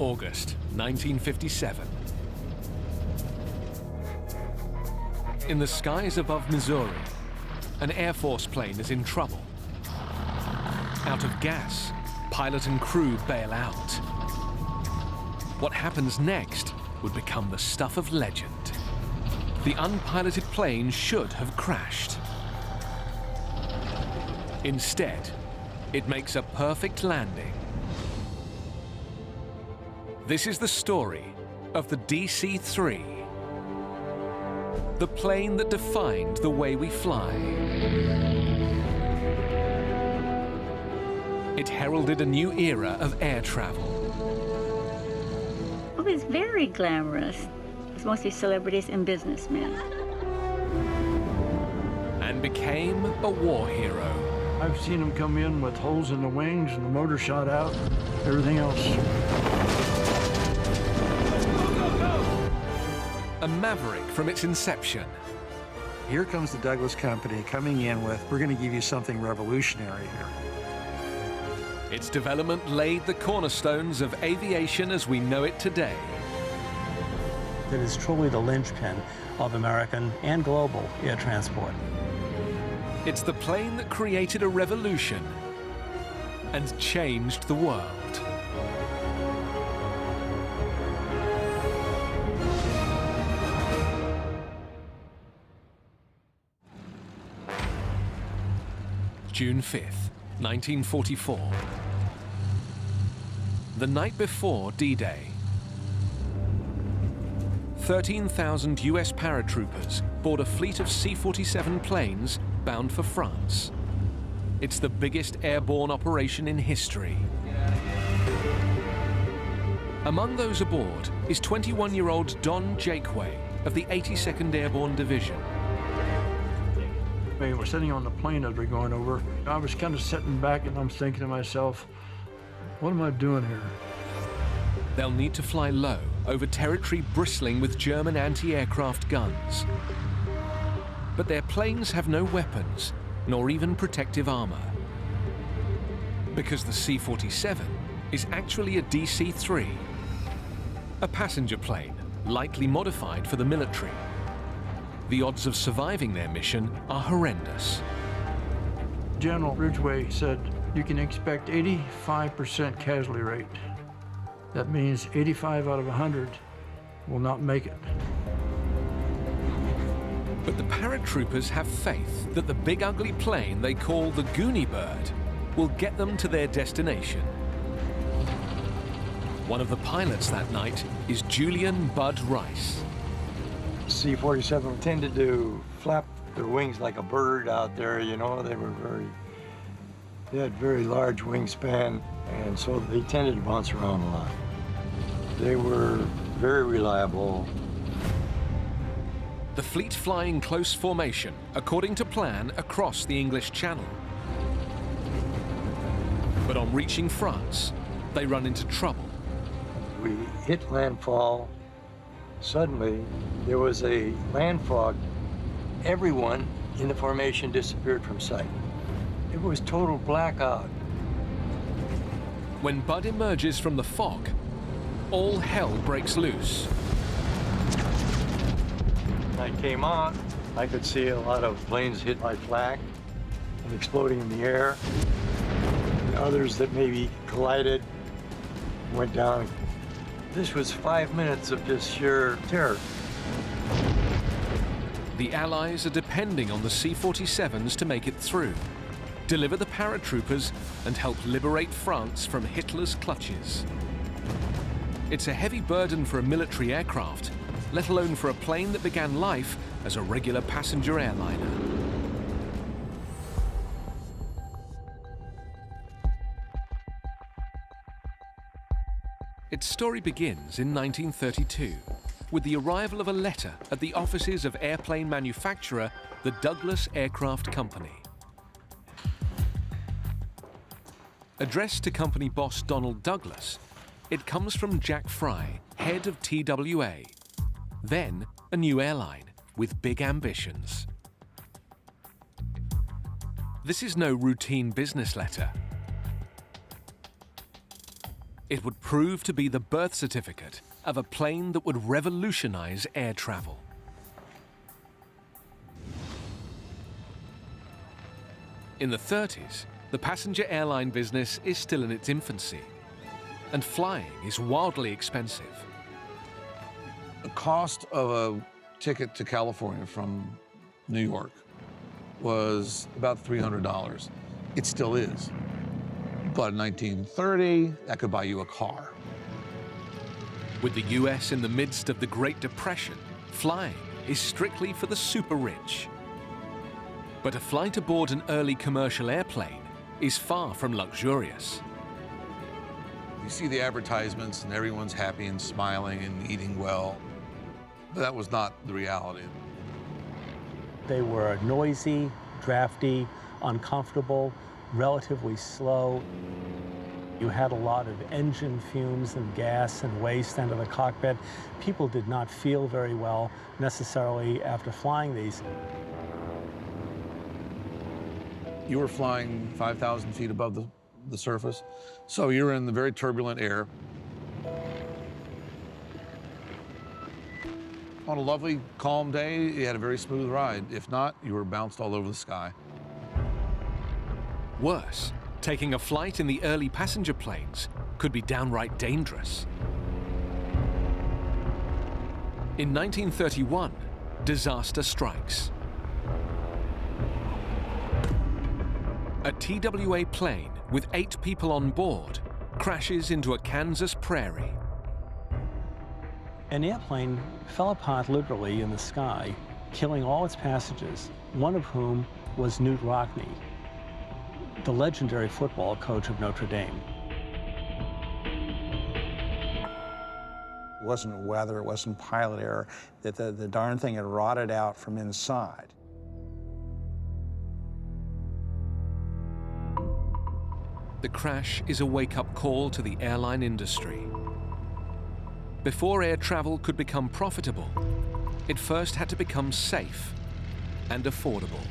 August 1957. In the skies above Missouri, an Air Force plane is in trouble. Out of gas, pilot and crew bail out. What happens next would become the stuff of legend. The unpiloted plane should have crashed. Instead, it makes a perfect landing. This is the story of the DC3, the plane that defined the way we fly. It heralded a new era of air travel. It was very glamorous. It was mostly celebrities and businessmen. And became a war hero. I've seen them come in with holes in the wings and the motor shot out, everything else. A maverick from its inception. Here comes the Douglas Company coming in with, we're going to give you something revolutionary here. Its development laid the cornerstones of aviation as we know it today. It is truly the linchpin of American and global air transport. It's the plane that created a revolution and changed the world. June 5th, 1944. The night before D-Day. 13,000 US paratroopers board a fleet of C-47 planes bound for France. It's the biggest airborne operation in history. Among those aboard is 21-year-old Don Jakeway of the 82nd Airborne Division. We were sitting on the plane as we're going over. I was kind of sitting back and I'm thinking to myself, what am I doing here? They'll need to fly low over territory bristling with German anti-aircraft guns. But their planes have no weapons, nor even protective armor. Because the C-47 is actually a DC-3, a passenger plane, lightly modified for the military. The odds of surviving their mission are horrendous. General Ridgway said, you can expect 85% casualty rate. That means 85 out of 100 will not make it. But the paratroopers have faith that the big ugly plane they call the Goonie Bird will get them to their destination. One of the pilots that night is Julian Bud Rice. C-47 tended to flap their wings like a bird out there, you know. They had very large wingspan, and so they tended to bounce around a lot. They were very reliable. The fleet fly in close formation, according to plan, across the English Channel. But on reaching France, they run into trouble. We hit landfall. Suddenly, there was a land fog. Everyone in the formation disappeared from sight. It was total blackout. When Bud emerges from the fog, all hell breaks loose. When I came out, I could see a lot of planes hit my flak and exploding in the air. And others that maybe collided, went down. This was 5 minutes of just sheer terror. The Allies are depending on the C-47s to make it through, deliver the paratroopers, and help liberate France from Hitler's clutches. It's a heavy burden for a military aircraft, let alone for a plane that began life as a regular passenger airliner. Its story begins in 1932 with the arrival of a letter at the offices of airplane manufacturer, the Douglas Aircraft Company. Addressed to company boss Donald Douglas, it comes from Jack Fry, head of TWA, then a new airline with big ambitions. This is no routine business letter. It would prove to be the birth certificate of a plane that would revolutionize air travel. In the 30s, the passenger airline business is still in its infancy, and flying is wildly expensive. The cost of a ticket to California from New York was about $300. It still is. But in 1930, that could buy you a car. With the US in the midst of the Great Depression, flying is strictly for the super rich. But a flight aboard an early commercial airplane is far from luxurious. You see the advertisements and everyone's happy and smiling and eating well. But that was not the reality. They were noisy, drafty, uncomfortable, relatively slow. You had a lot of engine fumes and gas and waste under the cockpit. People did not feel very well necessarily after flying these. You were flying 5,000 feet above the surface, so you were in the very turbulent air. On a lovely, calm day, you had a very smooth ride. If not, you were bounced all over the sky. Worse, taking a flight in the early passenger planes could be downright dangerous. In 1931, disaster strikes. A TWA plane with 8 people on board crashes into a Kansas prairie. An airplane fell apart literally in the sky, killing all its passengers, one of whom was Newt Rockne, the legendary football coach of Notre Dame. It wasn't weather, it wasn't pilot error, that the darn thing had rotted out from inside. The crash is a wake-up call to the airline industry. Before air travel could become profitable, it first had to become safe and affordable.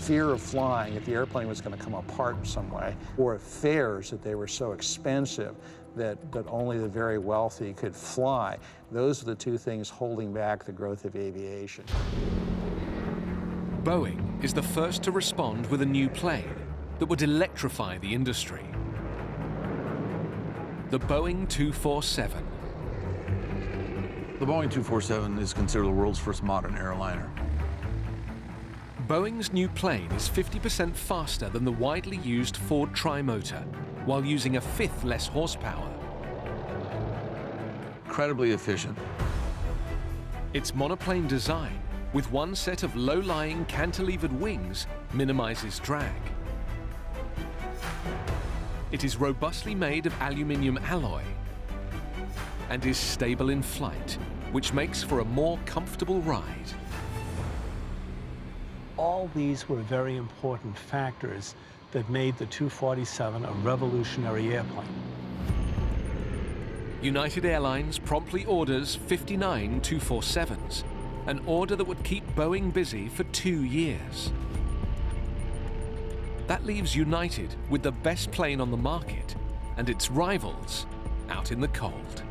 Fear of flying, if the airplane was going to come apart in some way, or fares that they were so expensive that only the very wealthy could fly. Those are the two things holding back the growth of aviation. Boeing is the first to respond with a new plane that would electrify the industry. The Boeing 247. The Boeing 247 is considered the world's first modern airliner. Boeing's new plane is 50% faster than the widely used Ford Trimotor, while using a fifth less horsepower. Incredibly efficient. Its monoplane design, with one set of low-lying cantilevered wings, minimizes drag. It is robustly made of aluminium alloy and is stable in flight, which makes for a more comfortable ride. All these were very important factors that made the 247 a revolutionary airplane. United Airlines promptly orders 59 247s, an order that would keep Boeing busy for 2 years. That leaves United with the best plane on the market and its rivals out in the cold.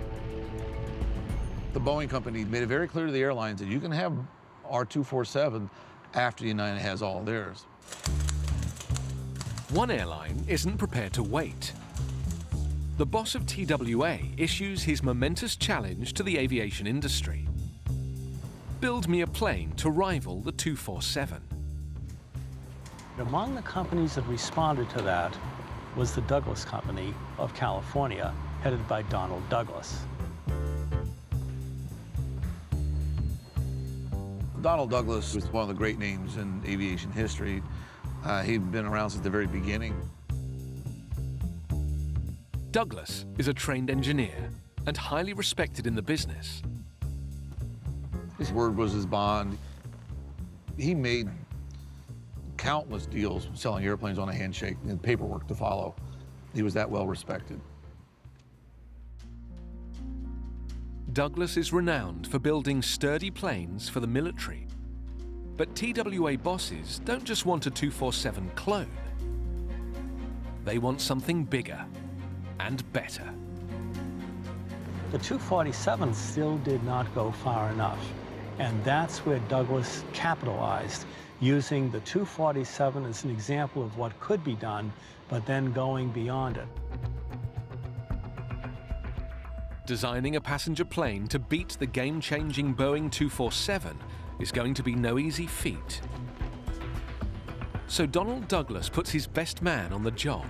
The Boeing company made it very clear to the airlines that you can have our 247 after United has all theirs. One airline isn't prepared to wait. The boss of TWA issues his momentous challenge to the aviation industry. Build me a plane to rival the 247. Among the companies that responded to that was the Douglas Company of California, headed by Donald Douglas. Donald Douglas was one of the great names in aviation history. He'd been around since the very beginning. Douglas is a trained engineer and highly respected in the business. His word was his bond. He made countless deals selling airplanes on a handshake and paperwork to follow. He was that well respected. Douglas is renowned for building sturdy planes for the military. But TWA bosses don't just want a 247 clone. They want something bigger. and better. The 247 still did not go far enough, and that's where Douglas capitalized, using the 247 as an example of what could be done, but then going beyond it. Designing a passenger plane to beat the game-changing Boeing 247 is going to be no easy feat. So Donald Douglas puts his best man on the job.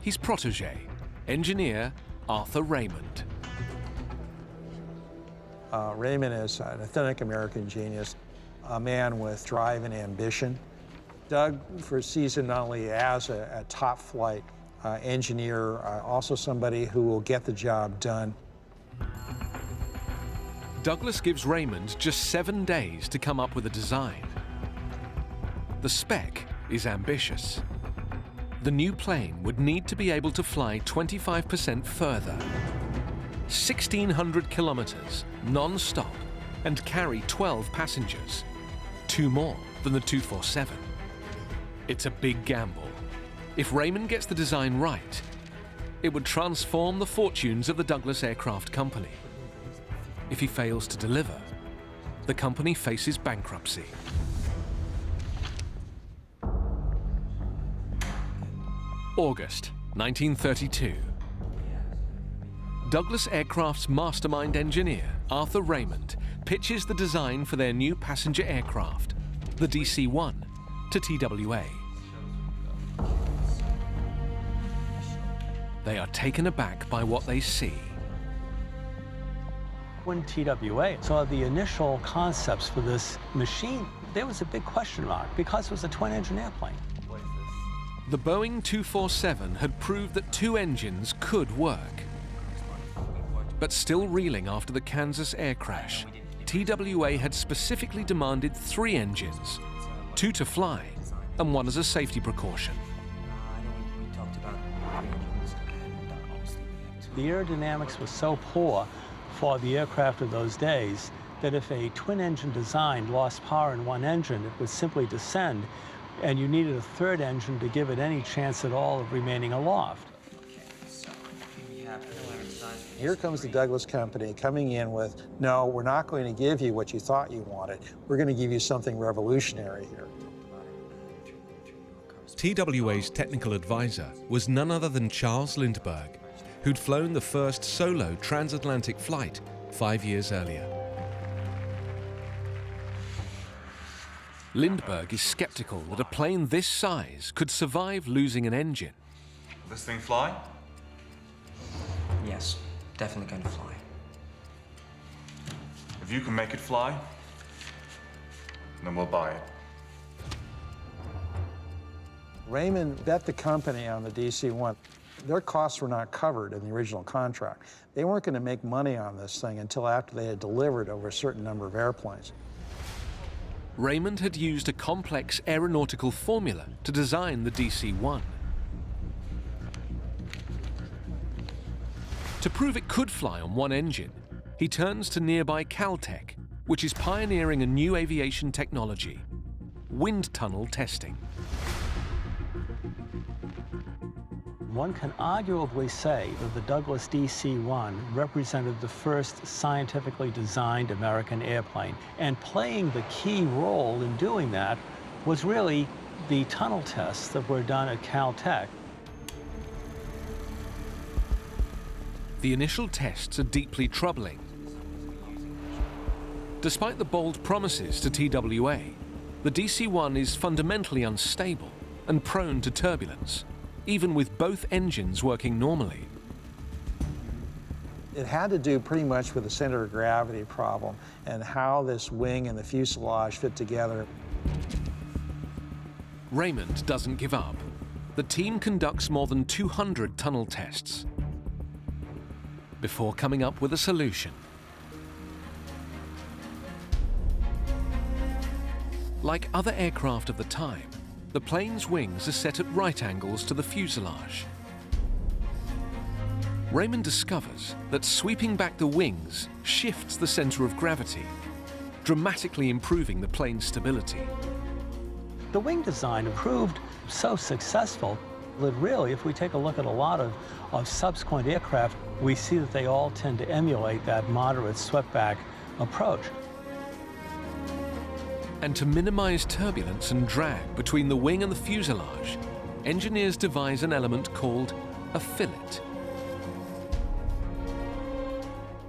His protege, engineer Arthur Raymond. Raymond is an authentic American genius, a man with drive and ambition. Doug foresees him not only as a top flight engineer, also somebody who will get the job done. Douglas gives Raymond just 7 days to come up with a design. The spec is ambitious. The new plane would need to be able to fly 25% further, 1,600 kilometers non-stop, and carry 12 passengers, 2 more than the 247. It's a big gamble. If Raymond gets the design right, it would transform the fortunes of the Douglas Aircraft Company. If he fails to deliver, the company faces bankruptcy. August 1932. Douglas Aircraft's mastermind engineer, Arthur Raymond, pitches the design for their new passenger aircraft, the DC-1, to TWA. They are taken aback by what they see. When TWA saw the initial concepts for this machine, there was a big question mark because it was a twin-engine airplane. The Boeing 247 had proved that 2 engines could work. But still reeling after the Kansas air crash, TWA had specifically demanded 3 engines, 2 to fly and 1 as a safety precaution. The aerodynamics was so poor for the aircraft of those days that if a twin-engine design lost power in 1 engine, it would simply descend, and you needed a 3rd engine to give it any chance at all of remaining aloft. Here comes the Douglas Company coming in with, no, we're not going to give you what you thought you wanted. We're going to give you something revolutionary here. TWA's technical advisor was none other than Charles Lindbergh, who'd flown the first solo transatlantic flight 5 years earlier. Lindbergh is skeptical that a plane this size could survive losing an engine. Will this thing fly? Yes, definitely going to fly. If you can make it fly, then we'll buy it. Raymond bet the company on the DC-1. Their costs were not covered in the original contract. They weren't going to make money on this thing until after they had delivered over a certain number of airplanes. Raymond had used a complex aeronautical formula to design the DC-1. To prove it could fly on 1 engine, he turns to nearby Caltech, which is pioneering a new aviation technology, wind tunnel testing. One can arguably say that the Douglas DC-1 represented the first scientifically designed American airplane, and playing the key role in doing that was really the tunnel tests that were done at Caltech. The initial tests are deeply troubling. Despite the bold promises to TWA, the DC-1 is fundamentally unstable and prone to turbulence, even with both engines working normally. It had to do pretty much with the center of gravity problem and how this wing and the fuselage fit together. Raymond doesn't give up. The team conducts more than 200 tunnel tests before coming up with a solution. Like other aircraft of the time, the plane's wings are set at right angles to the fuselage. Raymond discovers that sweeping back the wings shifts the center of gravity, dramatically improving the plane's stability. The wing design proved so successful But really, if we take a look at a lot of subsequent aircraft, we see that they all tend to emulate that moderate swept-back approach. And to minimize turbulence and drag between the wing and the fuselage, engineers devise an element called a fillet.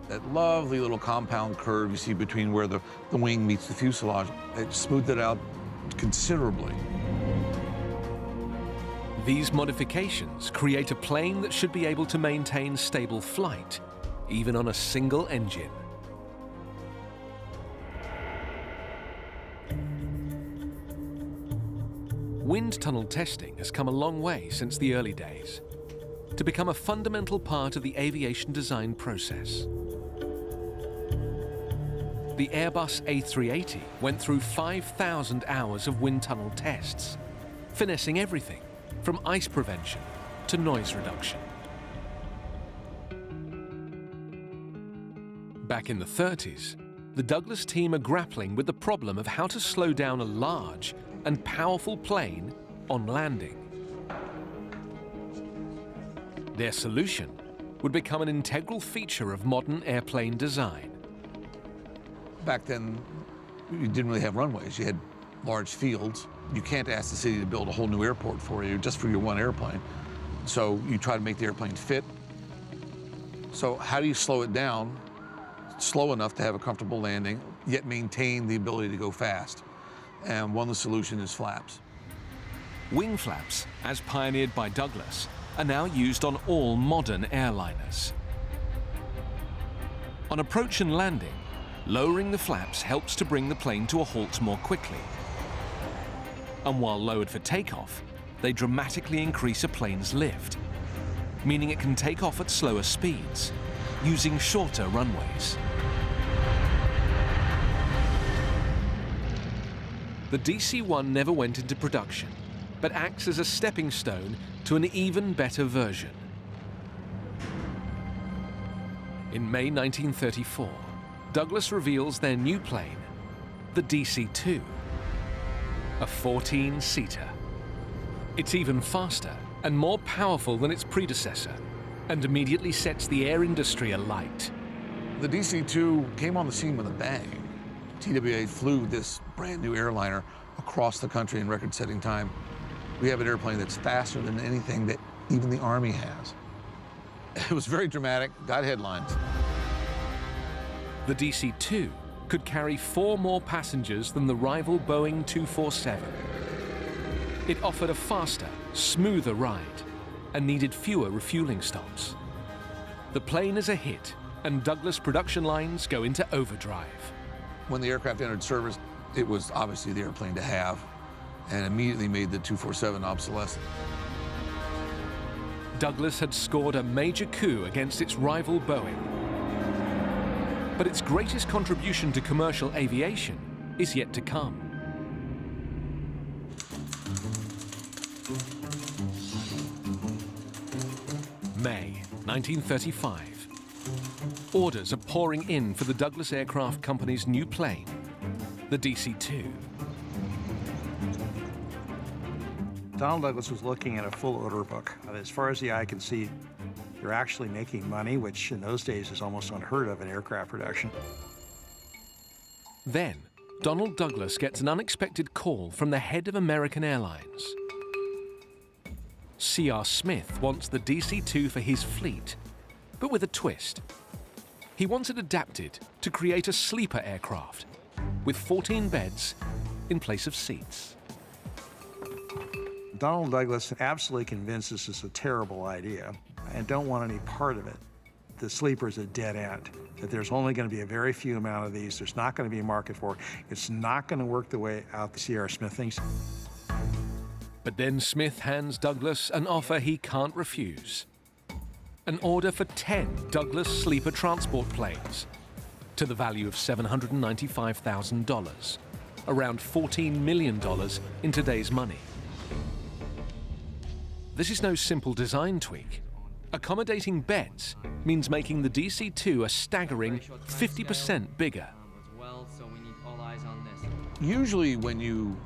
That lovely little compound curve you see between where the wing meets the fuselage, it smoothed it out considerably. These modifications create a plane that should be able to maintain stable flight, even on a single engine. Wind tunnel testing has come a long way since the early days to become a fundamental part of the aviation design process. The Airbus A380 went through 5,000 hours of wind tunnel tests, finessing everything from ice prevention to noise reduction. Back in the 30s, the Douglas team are grappling with the problem of how to slow down a large and powerful plane on landing. Their solution would become an integral feature of modern airplane design. Back then, you didn't really have runways. You had large fields. You can't ask the city to build a whole new airport for you just for your one airplane. So you try to make the airplane fit. So how do you slow it down, slow enough to have a comfortable landing, yet maintain the ability to go fast? And one of the solutions is flaps. Wing flaps, as pioneered by Douglas, are now used on all modern airliners. On approach and landing, lowering the flaps helps to bring the plane to a halt more quickly. And while lowered for takeoff, they dramatically increase a plane's lift, meaning it can take off at slower speeds, using shorter runways. The DC-1 never went into production, but acts as a stepping stone to an even better version. In May 1934, Douglas reveals their new plane, the DC-2, a 14-seater. It's even faster and more powerful than its predecessor, and immediately sets the air industry alight. The DC-2 came on the scene with a bang. TWA flew this brand new airliner across the country in record-setting time. We have an airplane that's faster than anything that even the Army has. It was very dramatic, got headlines. The DC-2 could carry 4 more passengers than the rival Boeing 247. It offered a faster, smoother ride and needed fewer refueling stops. The plane is a hit, and Douglas production lines go into overdrive. When the aircraft entered service, it was obviously the airplane to have, and immediately made the 247 obsolescent. Douglas had scored a major coup against its rival Boeing. But its greatest contribution to commercial aviation is yet to come. May 1935. Orders are pouring in for the Douglas Aircraft Company's new plane, the DC-2. Donald Douglas was looking at a full order book. As far as the eye can see, they're actually making money, which in those days is almost unheard of in aircraft production. Then, Donald Douglas gets an unexpected call from the head of American Airlines. C.R. Smith wants the DC-2 for his fleet, but with a twist. He wants it adapted to create a sleeper aircraft with 14 beds in place of seats. Donald Douglas absolutely convinced this is a terrible idea and don't want any part of it. The sleeper is a dead end, that there's only going to be a very few amount of these. There's not going to be a market for it. It's not going to work the way out the C.R. Smith thinks. But then Smith hands Douglas an offer he can't refuse. An order for 10 Douglas sleeper transport planes to the value of $795,000, around $14 million in today's money. This is no simple design tweak. Accommodating beds means making the DC-2 a staggering 50% bigger. Usually when you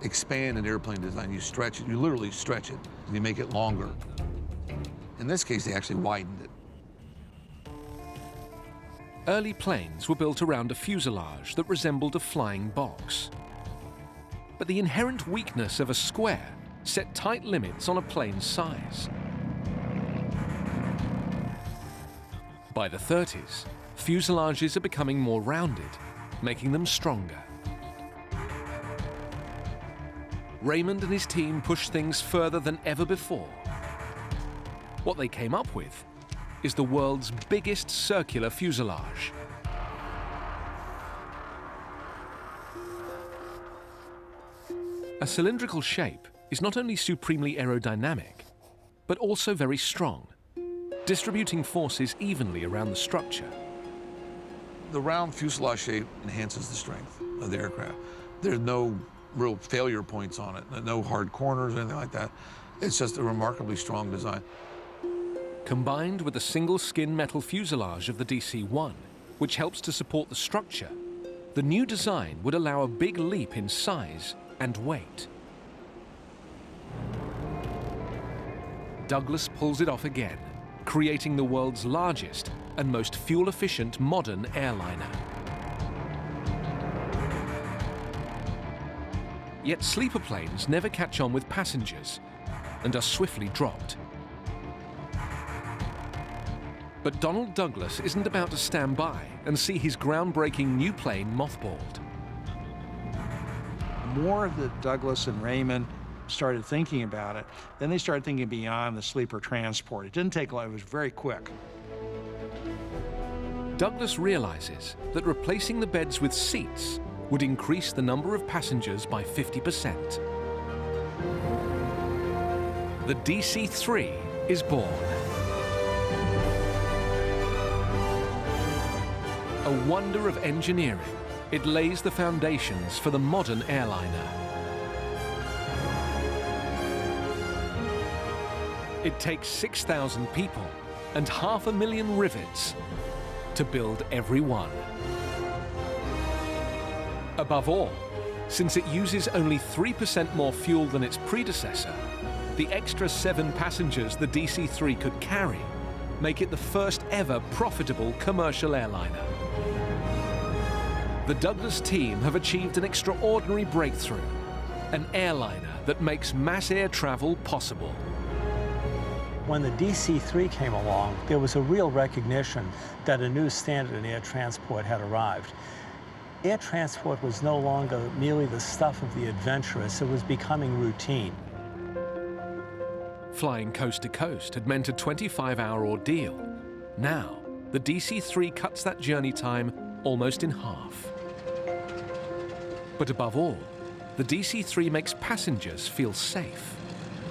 expand an airplane design, you stretch it, you literally stretch it. You make it longer. In this case, they actually widened it. Early planes were built around a fuselage that resembled a flying box. But the inherent weakness of a square set tight limits on a plane's size. By the 30s, fuselages are becoming more rounded, making them stronger. Raymond and his team pushed things further than ever before. What they came up with is the world's biggest circular fuselage. A cylindrical shape is not only supremely aerodynamic, but also very strong, distributing forces evenly around the structure. The round fuselage shape enhances the strength of the aircraft. There's no real failure points on it, no hard corners or anything like that. It's just a remarkably strong design. Combined with the single-skin metal fuselage of the DC-1, which helps to support the structure, the new design would allow a big leap in size and weight. Douglas pulls it off again, creating the world's largest and most fuel-efficient modern airliner. Yet sleeper planes never catch on with passengers and are swiftly dropped. But Donald Douglas isn't about to stand by and see his groundbreaking new plane mothballed. The more that Douglas and Raymond started thinking about it, then they started thinking beyond the sleeper transport. It didn't take long, it was very quick. Douglas realizes that replacing the beds with seats would increase the number of passengers by 50%. The DC-3 is born. A wonder of engineering, it lays the foundations for the modern airliner. It takes 6,000 people and 500,000 rivets to build every one. Above all, since it uses only 3% more fuel than its predecessor, the extra 7 passengers the DC-3 could carry make it the first ever profitable commercial airliner. The Douglas team have achieved an extraordinary breakthrough, an airliner that makes mass air travel possible. When the DC-3 came along, there was a real recognition that a new standard in air transport had arrived. Air transport was no longer merely the stuff of the adventurous, it was becoming routine. Flying coast to coast had meant a 25-hour ordeal. Now, the DC-3 cuts that journey time almost in half. But above all, the DC-3 makes passengers feel safe.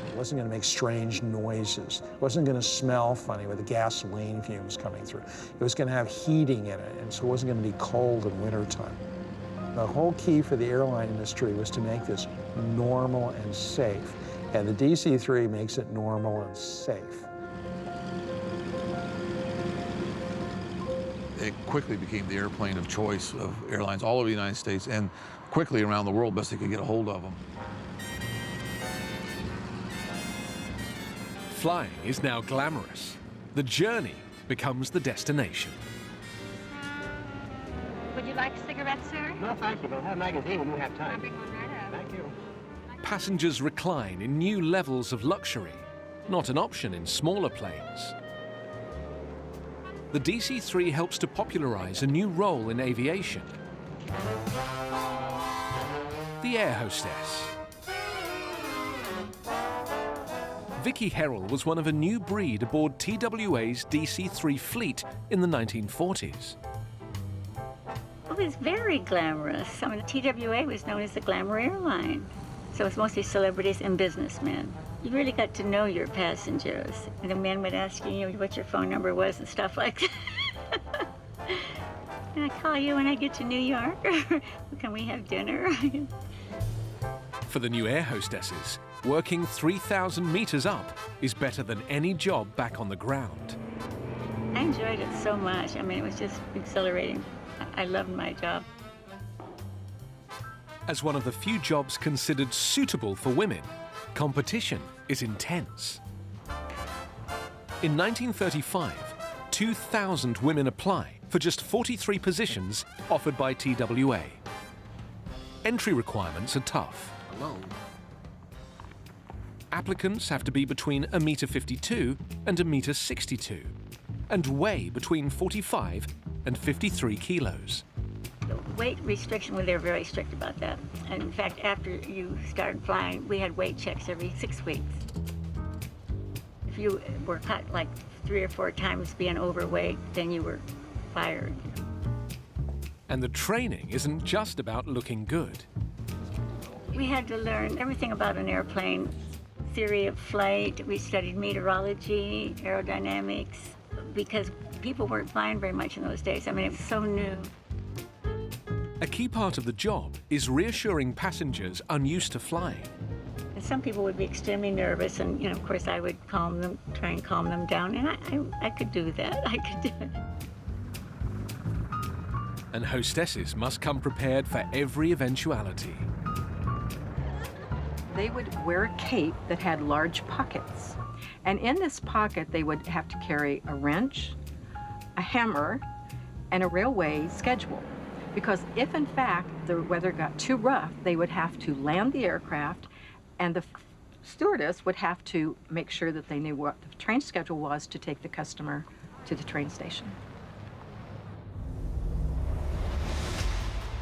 It wasn't going to make strange noises. It wasn't going to smell funny with the gasoline fumes coming through. It was going to have heating in it, and so it wasn't going to be cold in wintertime. The whole key for the airline industry was to make this normal and safe, and the DC-3 makes it normal and safe. It quickly became the airplane of choice of airlines all over the United States and quickly around the world, best they could get a hold of them. Flying is now glamorous. The journey becomes the destination. Would you like a cigarette, sir? No, thank you. We'll have a magazine when you have time. I'll bring one right up. Thank you. Passengers recline in new levels of luxury, not an option in smaller planes. The DC-3 helps to popularize a new role in aviation: the air hostess. Vicky Herrell was one of a new breed aboard TWA's DC-3 fleet in the 1940s. It was very glamorous. I mean, TWA was known as the glamour airline. So it's mostly celebrities and businessmen. You really got to know your passengers. And the men would ask you, what your phone number was and stuff like that. Can I call you when I get to New York? Can we have dinner? For the new air hostesses, working 3,000 meters up is better than any job back on the ground. I enjoyed it so much. I mean, it was just exhilarating. I loved my job. As one of the few jobs considered suitable for women, Competition is intense. In 1935, 2,000 women apply for just 43 positions offered by TWA. Entry requirements are tough. Applicants have to be between 1.52 m and 1.62 m and weigh between 45 and 53 kilos. The weight restriction, well, they're very strict about that. And in fact, after you started flying, we had weight checks every 6 weeks. If you were caught like 3 or 4 times being overweight, then you were fired. And the training isn't just about looking good. We had to learn everything about an airplane, theory of flight. We studied meteorology, aerodynamics, because people weren't flying very much in those days. I mean, it was so new. A key part of the job is reassuring passengers unused to flying. And some people would be extremely nervous, and of course I would calm them, try and calm them down, and I could do that. I could do it. And hostesses must come prepared for every eventuality. They would wear a cape that had large pockets. And in this pocket, they would have to carry a wrench, a hammer, and a railway schedule. Because if, in fact, the weather got too rough, they would have to land the aircraft, and the stewardess would have to make sure that they knew what the train schedule was to take the customer to the train station.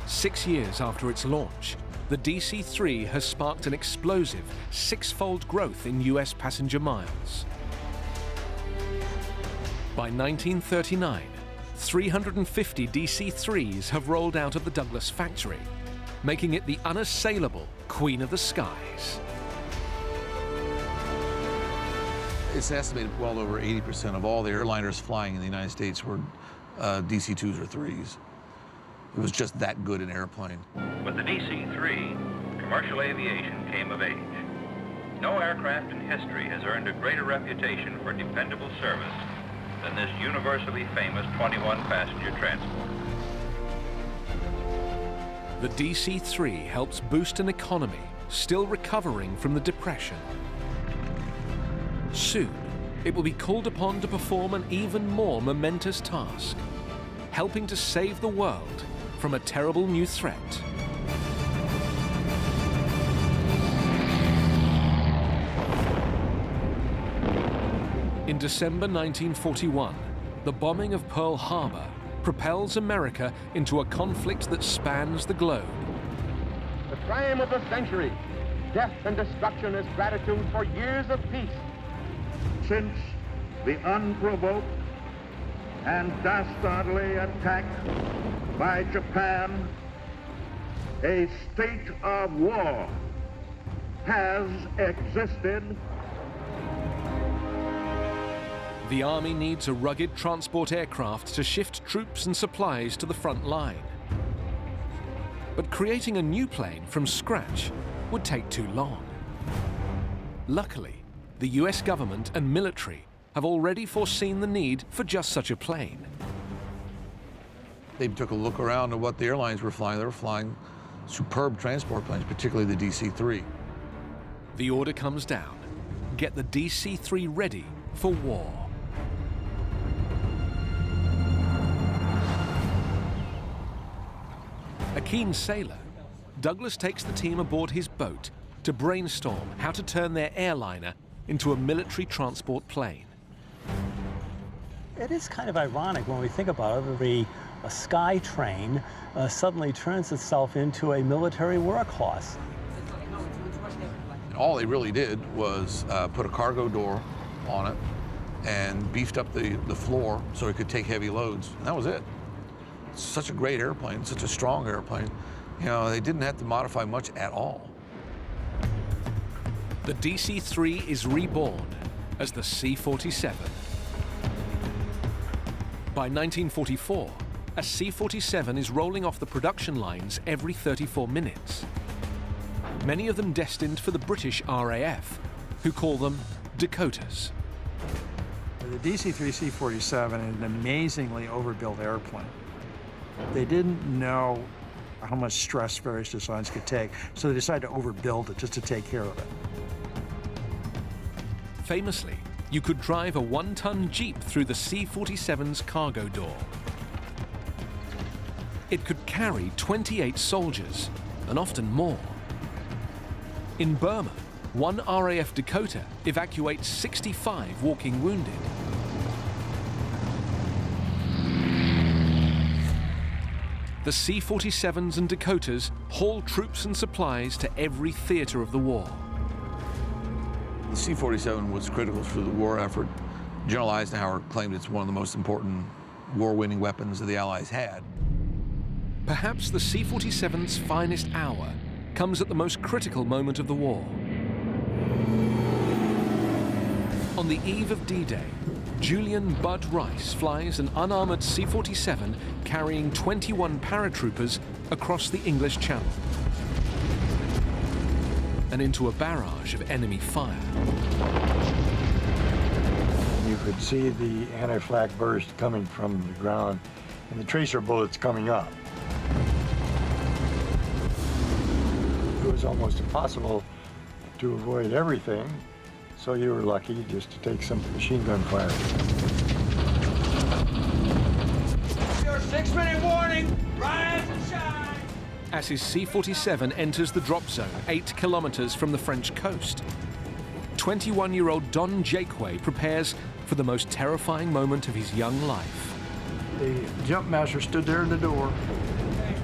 6 years after its launch, the DC-3 has sparked an explosive 6-fold growth in US passenger miles. By 1939, 350 DC-3s have rolled out of the Douglas factory, making it the unassailable queen of the skies. It's estimated well over 80% of all the airliners flying in the United States were DC-2s or 3s. It was just that good an airplane. With the DC-3, commercial aviation came of age. No aircraft in history has earned a greater reputation for dependable service than this universally famous 21-passenger transport. The DC-3 helps boost an economy still recovering from the Depression. Soon, it will be called upon to perform an even more momentous task, helping to save the world from a terrible new threat. In December 1941, the bombing of Pearl Harbor propels America into a conflict that spans the globe. The crime of the century, death and destruction as gratitude for years of peace. Since the unprovoked and dastardly attack by Japan, a state of war has existed. The Army needs a rugged transport aircraft to shift troops and supplies to the front line. But creating a new plane from scratch would take too long. Luckily, the US government and military have already foreseen the need for just such a plane. They took a look around at what the airlines were flying. They were flying superb transport planes, particularly the DC-3. The order comes down. Get the DC-3 ready for war. A keen sailor, Douglas takes the team aboard his boat to brainstorm how to turn their airliner into a military transport plane. It is kind of ironic when we think about it. A sky train suddenly turns itself into a military workhorse. All they really did was put a cargo door on it and beefed up the floor so it could take heavy loads, and that was it. It's such a great airplane, such a strong airplane. You know, they didn't have to modify much at all. The DC-3 is reborn as the C-47. By 1944, a C-47 is rolling off the production lines every 34 minutes. Many of them destined for the British RAF, who call them Dakotas. The DC-3 C-47 is an amazingly overbuilt airplane. They didn't know how much stress various designs could take, so they decided to overbuild it just to take care of it. Famously, you could drive a 1-ton Jeep through the C-47's cargo door. It could carry 28 soldiers, and often more. In Burma, one RAF Dakota evacuates 65 walking wounded. The C-47s and Dakotas haul troops and supplies to every theater of the war. The C-47 was critical for the war effort. General Eisenhower claimed it's one of the most important war-winning weapons that the Allies had. Perhaps the C-47's finest hour comes at the most critical moment of the war. On the eve of D-Day, Julian Bud Rice flies an unarmored C-47 carrying 21 paratroopers across the English Channel and into a barrage of enemy fire. You could see the anti-flak burst coming from the ground and the tracer bullets coming up. It was almost impossible to avoid everything, so you were lucky just to take some machine gun fire. Your 6-minute warning, rise and shine! As his C-47 enters the drop zone 8 kilometers from the French coast, 21-year-old Don Jakeway prepares for the most terrifying moment of his young life. The jump master stood there in the door. Okay,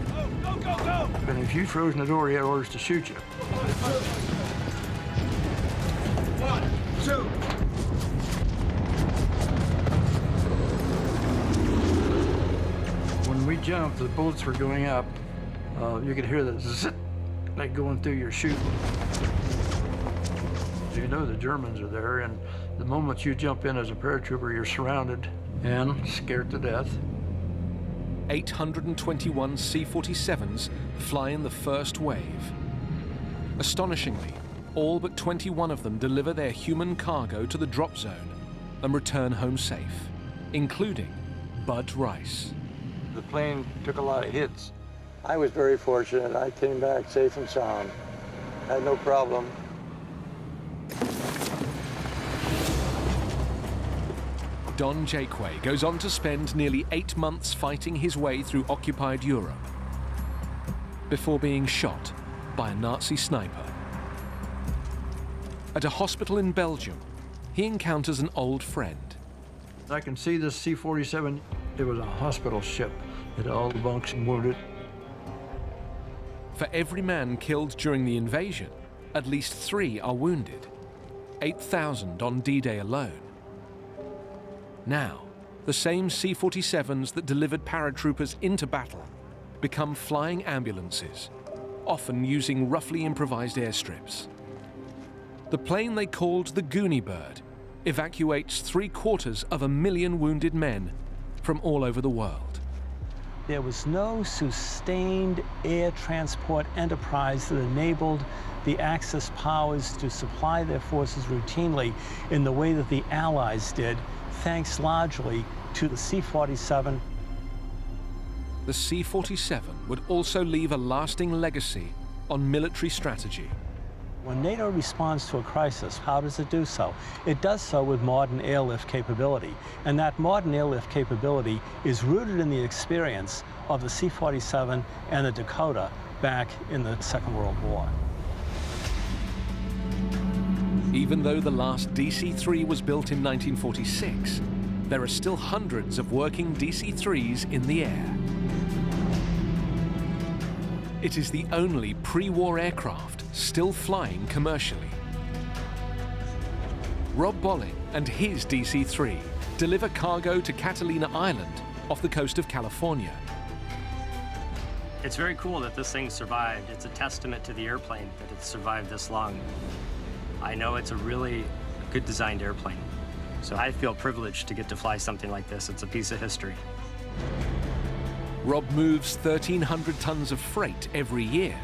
go, go, go, go! And if you froze in the door, he had orders to shoot you. 1, 2. When we jumped, the bullets were going up. You could hear the zit, like going through your chute. You know the Germans are there, and the moment you jump in as a paratrooper, you're surrounded and scared to death. 821 C-47s fly in the first wave. Astonishingly, all but 21 of them deliver their human cargo to the drop zone and return home safe, including Bud Rice. The plane took a lot of hits. I was very fortunate. I came back safe and sound. Had no problem. Don Jakeway goes on to spend nearly 8 months fighting his way through occupied Europe before being shot by a Nazi sniper. At a hospital in Belgium, he encounters an old friend. I can see this C-47. It was a hospital ship. It had all the bunks and wounded. For every man killed during the invasion, at least 3 are wounded. 8,000 on D-Day alone. Now, the same C-47s that delivered paratroopers into battle become flying ambulances, often using roughly improvised airstrips. The plane they called the Goonie Bird evacuates 750,000 wounded men from all over the world. There was no sustained air transport enterprise that enabled the Axis powers to supply their forces routinely in the way that the Allies did, thanks largely to the C-47. The C-47 would also leave a lasting legacy on military strategy. When NATO responds to a crisis, how does it do so? It does so with modern airlift capability. And that modern airlift capability is rooted in the experience of the C-47 and the Dakota back in the Second World War. Even though the last DC-3 was built in 1946, there are still hundreds of working DC-3s in the air. It is the only pre-war aircraft still flying commercially. Rob Bolling and his DC-3 deliver cargo to Catalina Island off the coast of California. It's very cool that this thing survived. It's a testament to the airplane that it's survived this long. I know it's a really good designed airplane, so I feel privileged to get to fly something like this. It's a piece of history. Rob moves 1,300 tons of freight every year,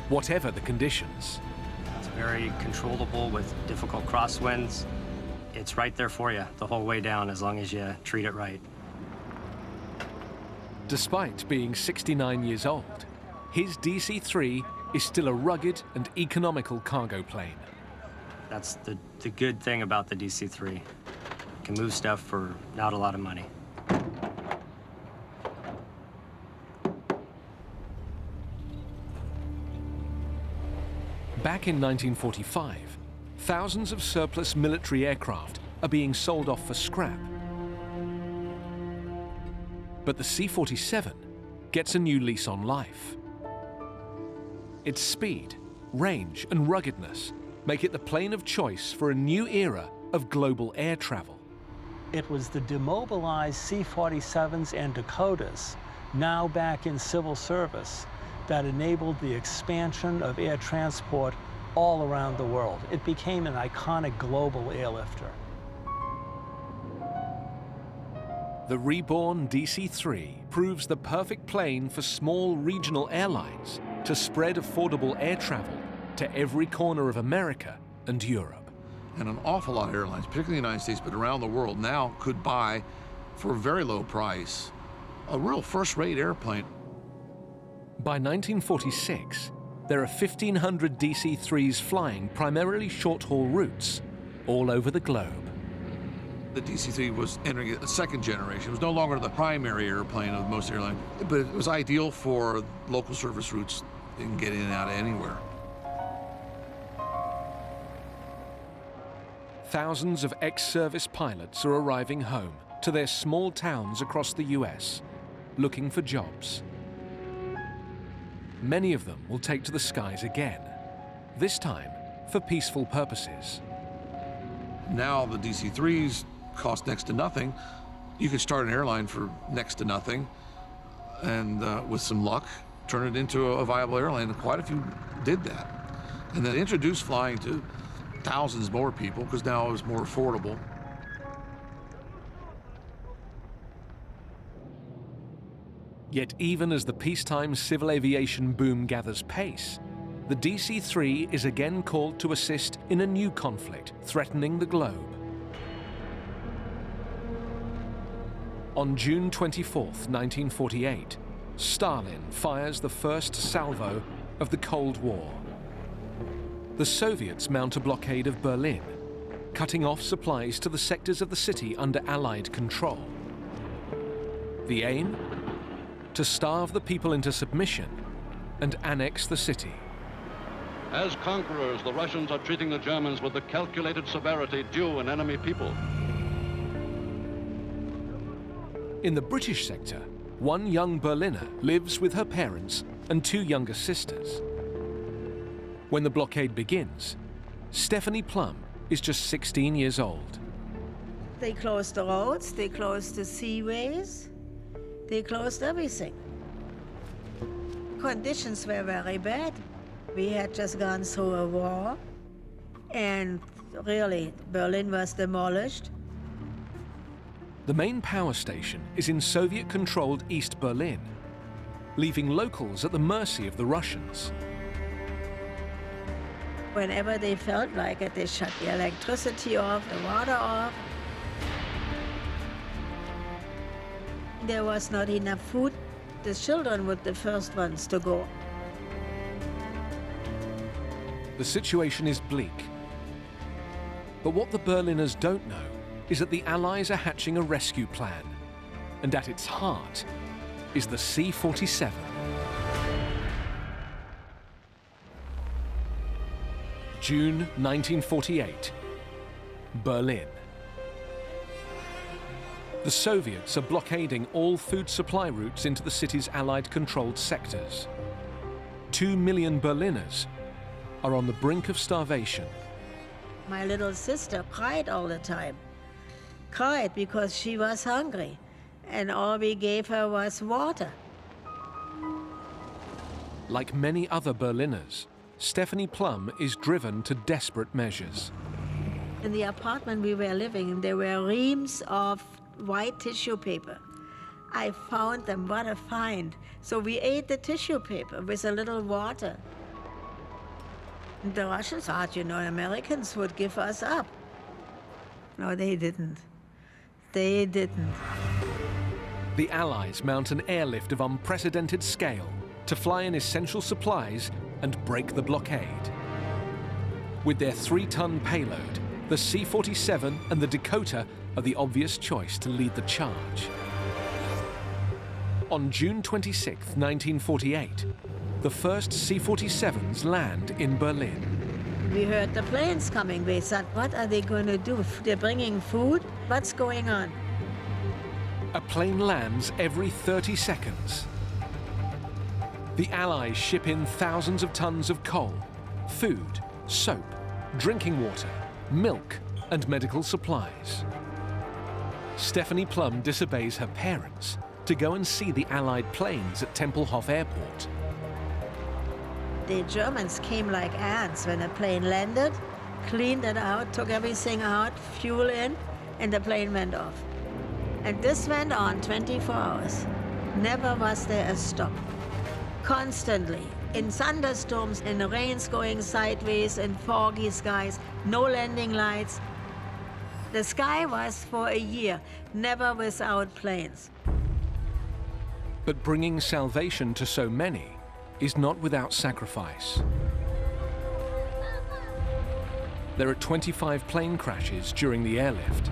whatever the conditions. It's very controllable with difficult crosswinds. It's right there for you the whole way down as long as you treat it right. Despite being 69 years old, his DC-3 is still a rugged and economical cargo plane. That's the good thing about the DC3. It can move stuff for not a lot of money. Back in 1945, thousands of surplus military aircraft are being sold off for scrap. But the C-47 gets a new lease on life. Its speed, range, and ruggedness make it the plane of choice for a new era of global air travel. It was the demobilized C-47s and Dakotas, now back in civil service, that enabled the expansion of air transport all around the world. It became an iconic global airlifter. The reborn DC-3 proves the perfect plane for small regional airlines to spread affordable air travel to every corner of America and Europe. And an awful lot of airlines, particularly in the United States, but around the world now, could buy, for a very low price, a real first-rate airplane. By 1946, there are 1,500 DC-3s flying primarily short-haul routes all over the globe. The DC-3 was entering a second generation. It was no longer the primary airplane of most airlines, but it was ideal for local service routes. You can get in and out of anywhere. Thousands of ex-service pilots are arriving home to their small towns across the US, looking for jobs. Many of them will take to the skies again, this time for peaceful purposes. Now the DC-3s cost next to nothing. You could start an airline for next to nothing, and with some luck, turn it into a viable airline. And quite a few did that. And then introduced flying to thousands more people, because now it was more affordable. Yet even as the peacetime civil aviation boom gathers pace, the DC-3 is again called to assist in a new conflict threatening the globe. On June 24, 1948, Stalin fires the first salvo of the Cold War. The Soviets mount a blockade of Berlin, cutting off supplies to the sectors of the city under Allied control. The aim? To starve the people into submission and annex the city. As conquerors, the Russians are treating the Germans with the calculated severity due an enemy people. In the British sector, one young Berliner lives with her parents and two younger sisters. When the blockade begins, Stephanie Plum is just 16 years old. They closed the roads, they closed the seaways, they closed everything. Conditions were very bad. We had just gone through a war, and really, Berlin was demolished. The main power station is in Soviet-controlled East Berlin, leaving locals at the mercy of the Russians. Whenever they felt like it, they shut the electricity off, the water off. There was not enough food. The children were the first ones to go. The situation is bleak. But what the Berliners don't know is that the Allies are hatching a rescue plan, and at its heart is the C-47. June 1948, Berlin. The Soviets are blockading all food supply routes into the city's Allied-controlled sectors. 2 million Berliners are on the brink of starvation. My little sister cried all the time. Cried because she was hungry, and all we gave her was water. Like many other Berliners, Stephanie Plum is driven to desperate measures. In the apartment we were living in, there were reams of white tissue paper. I found them, what a find. So we ate the tissue paper with a little water. And the Russians thought, you know, Americans would give us up. No, they didn't. They didn't. The Allies mount an airlift of unprecedented scale to fly in essential supplies and break the blockade. With their 3-ton payload, the C-47 and the Dakota are the obvious choice to lead the charge. On June 26, 1948, the first C-47s land in Berlin. We heard the planes coming. We thought, what are they going to do? They're bringing food? What's going on? A plane lands every 30 seconds. The Allies ship in thousands of tons of coal, food, soap, drinking water, milk, and medical supplies. Stephanie Plum disobeys her parents to go and see the Allied planes at Tempelhof Airport. The Germans came like ants when a plane landed, cleaned it out, took everything out, fuel in, and the plane went off. And this went on 24 hours. Never was there a stop. Constantly. In thunderstorms, in the rains going sideways, in foggy skies, no landing lights. The sky was for a year, never without planes. But bringing salvation to so many is not without sacrifice. There are 25 plane crashes during the airlift.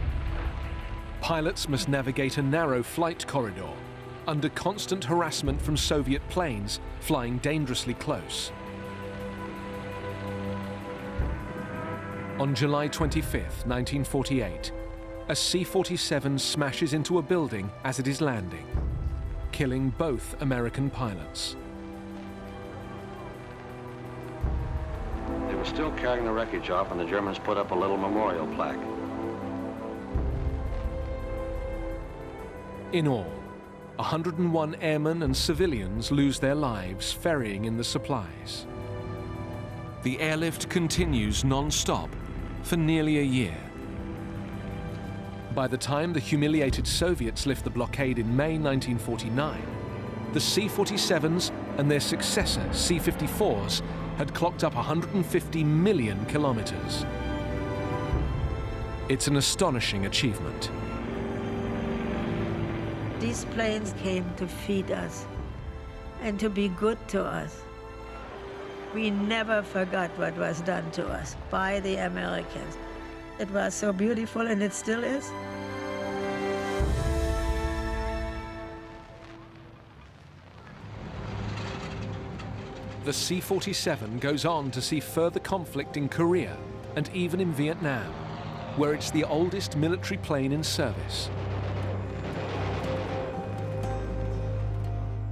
Pilots must navigate a narrow flight corridor under constant harassment from Soviet planes flying dangerously close. On July 25, 1948, a C-47 smashes into a building as it is landing, killing both American pilots. They were still carrying the wreckage off, and the Germans put up a little memorial plaque. In all, 101 airmen and civilians lose their lives ferrying in the supplies. The airlift continues non-stop for nearly a year. By the time the humiliated Soviets lift the blockade in May 1949, the C-47s and their successor C-54s had clocked up 150 million kilometers. It's an astonishing achievement. These planes came to feed us and to be good to us. We never forgot what was done to us by the Americans. It was so beautiful, and it still is. The C-47 goes on to see further conflict in Korea and even in Vietnam, where it's the oldest military plane in service.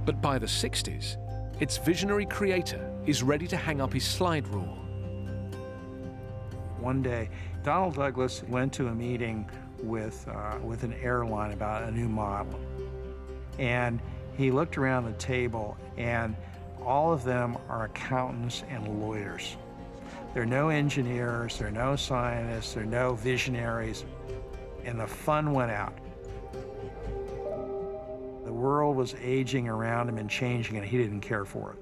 But by the 60s, its visionary creator is ready to hang up his slide rule. One day, Donald Douglas went to a meeting with an airline about a new model. And he looked around the table, and all of them are accountants and lawyers. There are no engineers, there are no scientists, there are no visionaries, and the fun went out. The world was aging around him and changing, and he didn't care for it.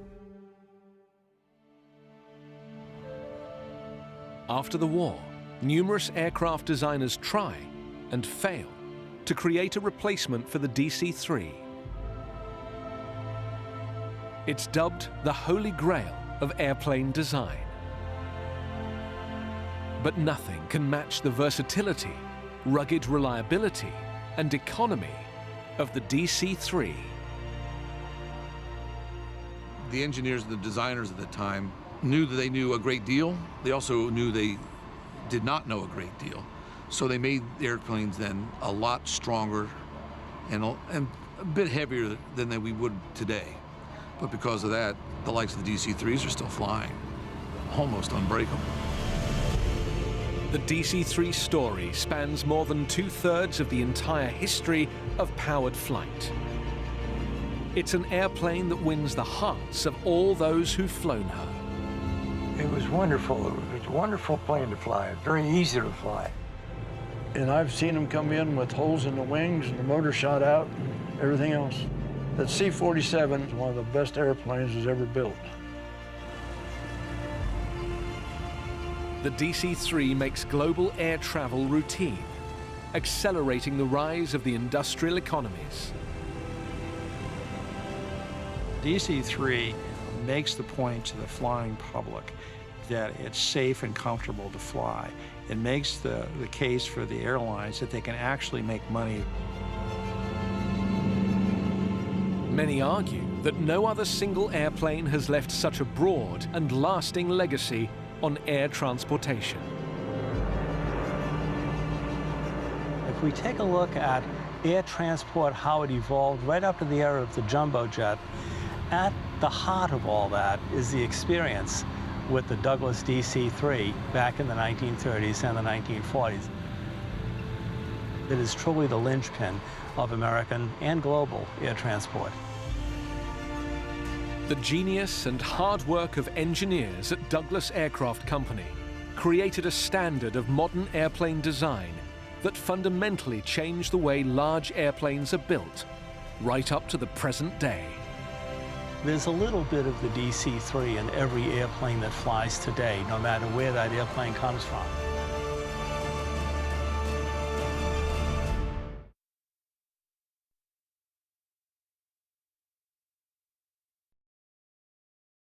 After the war, numerous aircraft designers try and fail to create a replacement for the DC-3. It's dubbed the Holy Grail of airplane design. But nothing can match the versatility, rugged reliability, and economy of the DC-3. The engineers and the designers at the time knew that they knew a great deal. They also knew they did not know a great deal. So they made the airplanes then a lot stronger and a bit heavier than we would today. But because of that, the likes of the DC-3s are still flying, almost unbreakable. The DC-3 story spans more than 2/3 of the entire history of powered flight. It's an airplane that wins the hearts of all those who've flown her. It was wonderful. It was a wonderful plane to fly. Very easy to fly. And I've seen them come in with holes in the wings and the motor shot out and everything else. That C-47 is one of the best airplanes that's ever built. The DC-3 makes global air travel routine, accelerating the rise of the industrial economies. DC-3 makes the point to the flying public that it's safe and comfortable to fly. It makes the case for the airlines that they can actually make money. Many argue that no other single airplane has left such a broad and lasting legacy on air transportation. If we take a look at air transport, how it evolved right up to the era of the jumbo jet, at the heart of all that is the experience with the Douglas DC-3 back in the 1930s and the 1940s. It is truly the linchpin of American and global air transport. The genius and hard work of engineers at Douglas Aircraft Company created a standard of modern airplane design that fundamentally changed the way large airplanes are built, right up to the present day. There's a little bit of the DC-3 in every airplane that flies today, no matter where that airplane comes from.